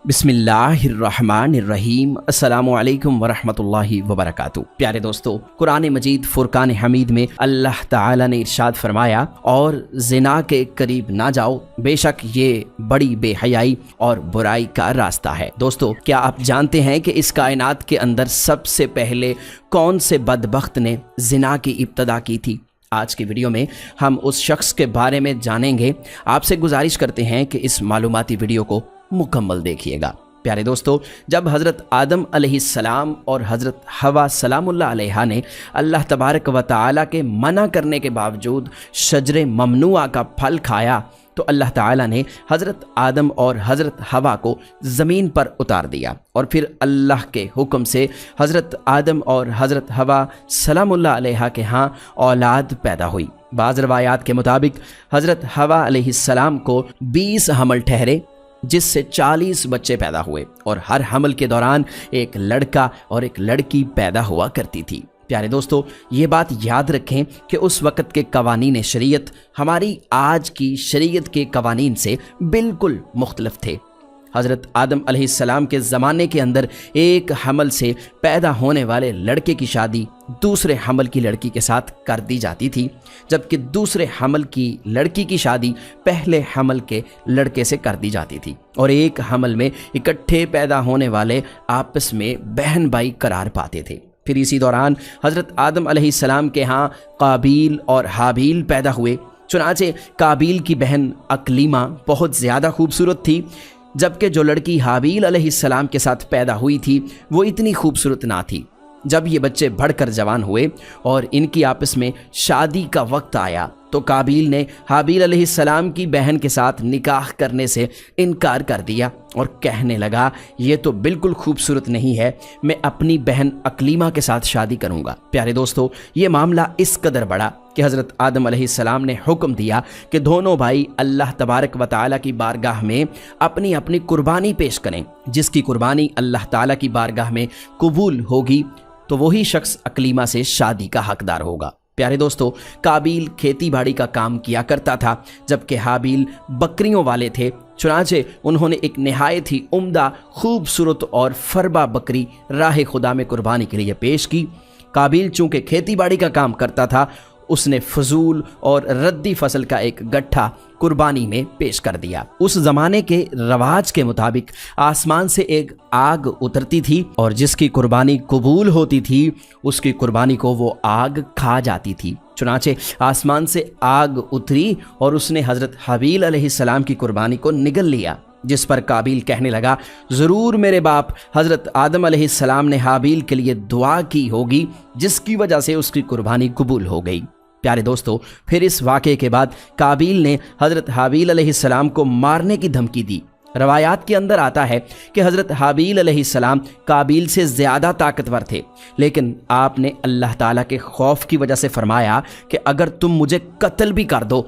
बिस्मिल्लाहिर्रहमानिर्रहीम। अस्सलामु अलैकुम वरहमतुल्लाहि वबरकातुहू। प्यारे दोस्तों, कुरान मजीद फुरकान हमीद में अल्लाह ताला ने इरशाद फरमाया, और ज़िना के करीब ना जाओ, बेशक ये बड़ी बेहयाई और बुराई का रास्ता है। दोस्तों, क्या आप जानते हैं कि इस कायनात के अंदर सबसे पहले कौन से बदबख्त ने ज़िना की इब्तदा की थी? आज की वीडियो में हम उस शख्स के बारे में जानेंगे। आपसे गुजारिश करते हैं कि इस मालूमाती वीडियो को मुकम्मल देखिएगा। प्यारे दोस्तों, जब हज़रत आदम अलैहिस्सलाम और हज़रत हवा सलामुल्लाह अलैहा ने अल्लाह तबारक व तआला के मना करने के बावजूद शजरे ममनुआ का फल खाया, तो अल्लाह ताला ने हज़रत आदम और हज़रत हवा को ज़मीन पर उतार दिया, और फिर अल्लाह के हुक्म से हज़रत आदम और हज़रत हवा सलामुल्लाह अलैहा के यहाँ औलाद पैदा हुई। बाज़ रवायात के मुताबिक हज़रत हवा अलैहिस्सलाम को 20 हमल ठहरे, जिससे 40 बच्चे पैदा हुए, और हर हमल के दौरान एक लड़का और एक लड़की पैदा हुआ करती थी। प्यारे दोस्तों, ये बात याद रखें कि उस वक़्त के कवानीन शरीयत हमारी आज की शरीयत के कवानीन से बिल्कुल मुख्तलिफ थे। हज़रत आदम अलैहिस्सलाम के ज़माने के अंदर एक हमल से पैदा होने वाले लड़के की शादी दूसरे हमल की लड़की के साथ कर दी जाती थी, जबकि दूसरे हमल की लड़की की शादी पहले हमल के लड़के से कर दी जाती थी, और एक हमल में इकट्ठे पैदा होने वाले आपस में बहन भाई करार पाते थे। फिर इसी दौरान हज़रत आदम अलैहिस्सलाम के यहाँ काबील और हाबील पैदा हुए। चुनाचे काबील की बहन अकलीमा बहुत ज़्यादा खूबसूरत थी, जबकि जो लड़की हाबील अलैहिस्सलाम के साथ पैदा हुई थी वो इतनी खूबसूरत ना थी। जब ये बच्चे बढ़कर जवान हुए और इनकी आपस में शादी का वक्त आया, तो काबील ने हाबील अलैहिस्सलाम की बहन के साथ निकाह करने से इनकार कर दिया और कहने लगा, ये तो बिल्कुल खूबसूरत नहीं है, मैं अपनी बहन अकलीमा के साथ शादी करूंगा। प्यारे दोस्तों, ये मामला इस कदर बढ़ा कि हज़रत आदम अलैहिस्सलाम ने हुक्म दिया कि दोनों भाई अल्लाह तबारक व तआला की बारगाह में अपनी अपनी कुर्बानी पेश करें। जिसकी कुर्बानी अल्लाह ताला की बारगाह में कबूल होगी, तो वही शख्स अकलीमा से शादी का हकदार होगा। प्यारे दोस्तों, काबील खेती बाड़ी का काम किया करता था, जबकि हाबील बकरियों वाले थे। चुनाचे उन्होंने एक नहायत ही उम्दा, खूबसूरत और फरबा बकरी राह खुदा में कुर्बानी के लिए पेश की। काबील चूँकि खेती बाड़ी का काम करता था, उसने फजूल और रद्दी फसल का एक गट्ठा कुर्बानी में पेश कर दिया। उस ज़माने के रवाज के मुताबिक आसमान से एक आग उतरती थी, और जिसकी कुर्बानी कबूल होती थी उसकी कुर्बानी को वो आग खा जाती थी। चुनाचे आसमान से आग उतरी और उसने हज़रत हाबील अलैहिस्सलाम की कुर्बानी को निगल लिया, जिस पर काबील कहने लगा, ज़रूर मेरे बाप हज़रत आदम अलैहिस्सलाम ने हाबील के लिए दुआ की होगी, जिसकी वजह से उसकी कुर्बानी कबूल हो गई। प्यारे दोस्तों, फिर इस वाक़े के बाद काबील ने हज़रत हाबील अलैहिस्सलाम को मारने की धमकी दी। रवायात के अंदर आता है कि हज़रत हाबील अलैहिस्सलाम काबील से ज़्यादा ताकतवर थे, लेकिन आपने अल्लाह ताला के खौफ की वजह से फरमाया कि अगर तुम मुझे कत्ल भी कर दो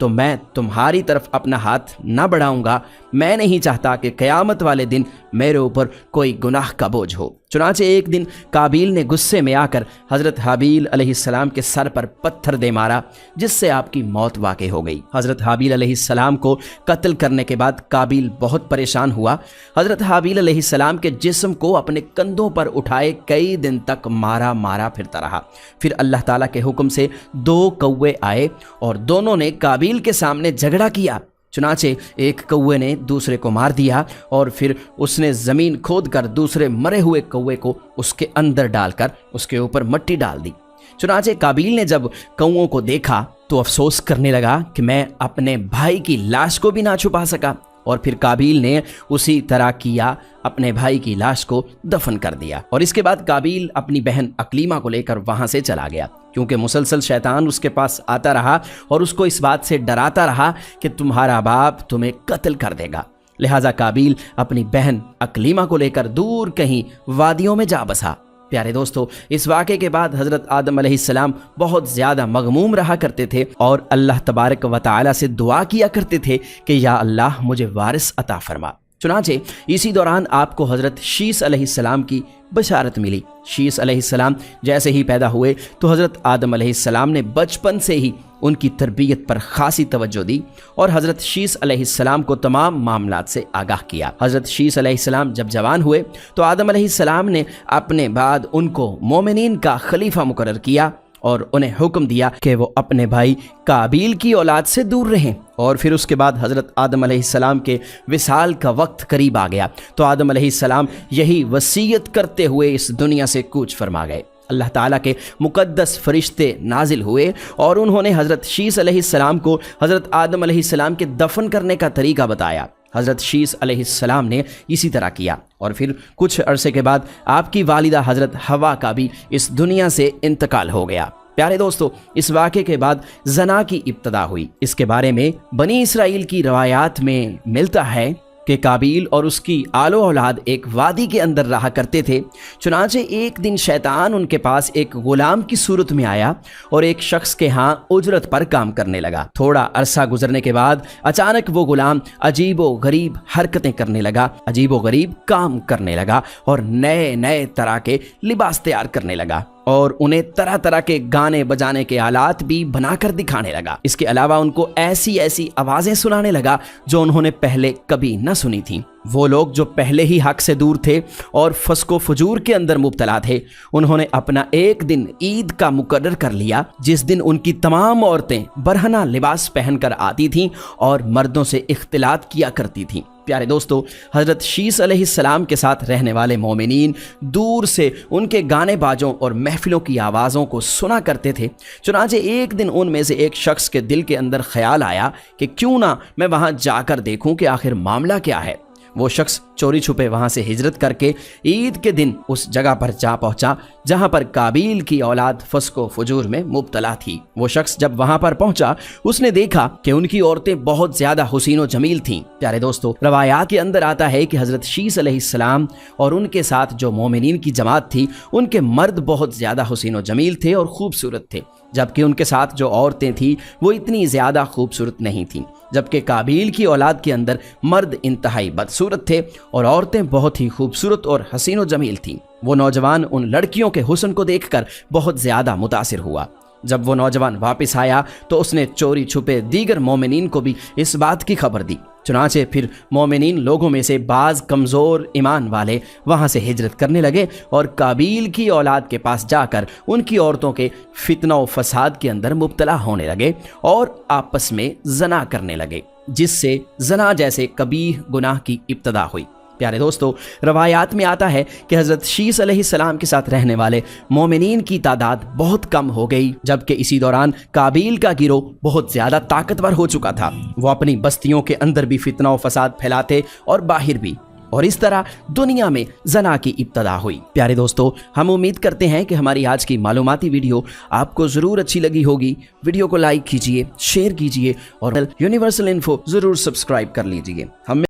तो मैं तुम्हारी तरफ अपना हाथ ना बढ़ाऊंगा। मैं नहीं चाहता कि क़यामत वाले दिन मेरे ऊपर कोई गुनाह का बोझ हो। चुनाचे एक दिन काबील ने गुस्से में आकर हज़रत हाबील अलैहिस्सलाम के सर पर पत्थर दे मारा, जिससे आपकी मौत वाक़ई हो गई। हज़रत हाबील अलैहिस्सलाम को कत्ल करने के बाद काबील बहुत परेशान हुआ। हज़रत हाबील अलैहिस्सलाम के जिस्म को अपने कंधों पर उठाए कई दिन तक मारा फिरता रहा। फिर अल्लाह ताला के हुक्म से 2 कौवे आए और दोनों ने काबील के सामने झगड़ा किया। चुनाचे एक कौवे ने दूसरे को मार दिया, और फिर उसने ज़मीन खोद कर दूसरे मरे हुए कौवे को उसके अंदर डालकर उसके ऊपर मिट्टी डाल दी। चुनाचे काबील ने जब कौवों को देखा तो अफसोस करने लगा कि मैं अपने भाई की लाश को भी ना छुपा सका, और फिर काबील ने उसी तरह किया, अपने भाई की लाश को दफन कर दिया। और इसके बाद काबील अपनी बहन अकलीमा को लेकर वहाँ से चला गया, क्योंकि मुसलसल शैतान उसके पास आता रहा और उसको इस बात से डराता रहा कि तुम्हारा बाप तुम्हें कत्ल कर देगा। लिहाजा काबील अपनी बहन अकलीमा को लेकर दूर कहीं वादियों में जा बसा। प्यारे दोस्तों, इस वाक़े के बाद हज़रत आदम अलैहिस्सलाम बहुत ज़्यादा मग़मूम रहा करते थे और अल्लाह तबारक व तआला से दुआ किया करते थे कि या अल्लाह मुझे वारिस अता फरमा। चुनाचे इसी दौरान आपको हज़रत शीस अलैहिस्सलाम की बशारत मिली। शीस अलैहिस्सलाम जैसे ही पैदा हुए तो हज़रत आदम अलैहिस्सलाम ने बचपन से ही उनकी तरबियत पर खासी तवज्जो दी और हज़रत शीस अलैहिस्सलाम को तमाम मामलात से आगाह किया। हज़रत शीस अलैहिस्सलाम जब जवान हुए तो आदम अलैहिस्सलाम ने अपने बाद उनको मोमिनीन का खलीफा मुकर्रर किया और उन्हें हुक्म दिया कि वो अपने भाई काबील की औलाद से दूर रहें। और फिर उसके बाद हज़रत आदम अलैहिस्सलाम के विसाल का वक्त करीब आ गया तो आदम अलैहिस्सलाम यही वसीयत करते हुए इस दुनिया से कूच फरमा गए। अल्लाह ताला के मुक़द्दस फरिश्ते नाजिल हुए और उन्होंने हज़रत शीस अलैहिस्सलाम को हज़रत आदम अलैहिस्सलाम के दफन करने का तरीका बताया। हज़रत शीस अलैहिस्सलाम ने इसी तरह किया और फिर कुछ अरसे के बाद आपकी वालिदा हज़रत हवा का भी इस दुनिया से इंतकाल हो गया। प्यारे दोस्तों, इस वाक़े के बाद ज़ना की इब्तदा हुई। इसके बारे में बनी इसराइल की रवायात में मिलता है कि काबील और उसकी आलो औलाद एक वादी के अंदर रहा करते थे। चुनांचे एक दिन शैतान उनके पास एक गुलाम की सूरत में आया और एक शख्स के यहाँ उजरत पर काम करने लगा। थोड़ा अरसा गुजरने के बाद अचानक वो गुलाम अजीबो गरीब हरकतें करने लगा, अजीबो गरीब काम करने लगा और नए नए तरह के लिबास तैयार करने लगा और उन्हें तरह तरह के गाने बजाने के आलात भी बनाकर दिखाने लगा। इसके अलावा उनको ऐसी ऐसी आवाज़ें सुनाने लगा जो उन्होंने पहले कभी न सुनी थी। वो लोग जो पहले ही हक से दूर थे और फस्को फजूर के अंदर मुब्तला थे, उन्होंने अपना एक दिन ईद का मुकर्रर कर लिया जिस दिन उनकी तमाम औरतें बरहना लिबास पहनकर आती थीं और मर्दों से इख्तिलात किया करती थीं। प्यारे दोस्तों, हज़रत शीस अलैहिस्सलाम के साथ रहने वाले मोमिनीन दूर से उनके गाने बाजों और महफिलों की आवाज़ों को सुना करते थे। चुनांचे एक दिन उनमें से एक शख्स के दिल के अंदर ख्याल आया कि क्यों ना मैं वहाँ जाकर देखूं कि आखिर मामला क्या है। वो शख्स चोरी छुपे वहाँ से हिजरत करके ईद के दिन उस जगह पर जा पहुँचा जहाँ पर काबील की औलाद फस्को फजूर में मुब्तला थी। वो शख्स जब वहाँ पर पहुँचा उसने देखा कि उनकी औरतें बहुत ज़्यादा हुसीन व जमील थीं। प्यारे दोस्तों, रवायात के अंदर आता है कि हज़रत शीस अलैहिस्सलाम और उनके साथ जो मोमिनीन की जमात थी उनके मर्द बहुत ज़्यादा हुसीन व जमील थे और खूबसूरत थे, जबकि उनके साथ जो औरतें थीं वो इतनी ज़्यादा खूबसूरत नहीं थीं। जबकि काबील की औलाद के अंदर मर्द इंतहाई बदसूरत थे और औरतें बहुत ही खूबसूरत और हसीन व जमील थीं। वो नौजवान उन लड़कियों के हुस्न को देखकर बहुत ज़्यादा मुतासिर हुआ। जब वो नौजवान वापस आया तो उसने चोरी छुपे दीगर मोमिनीन को भी इस बात की खबर दी। चुनांचे फिर मोमिनीन लोगों में से बाज़ कमज़ोर ईमान वाले वहाँ से हिजरत करने लगे और काबील की औलाद के पास जाकर उनकी औरतों के फितना व फसाद के अंदर मुब्तला होने लगे और आपस में ज़ना करने लगे, जिससे ज़ना जैसे कबीह गुनाह की इब्तदा हुई। प्यारे दोस्तों, रवायात में आता है कि हज़रत शीस अलैहिस्सलाम के साथ रहने वाले मोमिनीन की तादाद बहुत कम हो गई, जबकि इसी दौरान काबील का गिरोह बहुत ज़्यादा ताकतवर हो चुका था। वो अपनी बस्तियों के अंदर भी फितना व फसाद फैलाते और बाहर भी, और इस तरह दुनिया में ज़ना की इब्तदा हुई। प्यारे दोस्तों, हम उम्मीद करते हैं कि हमारी आज की मालूमाती वीडियो आपको ज़रूर अच्छी लगी होगी। वीडियो को लाइक कीजिए, शेयर कीजिए और यूनिवर्सल इन्फो ज़रूर सब्सक्राइब कर लीजिए। हम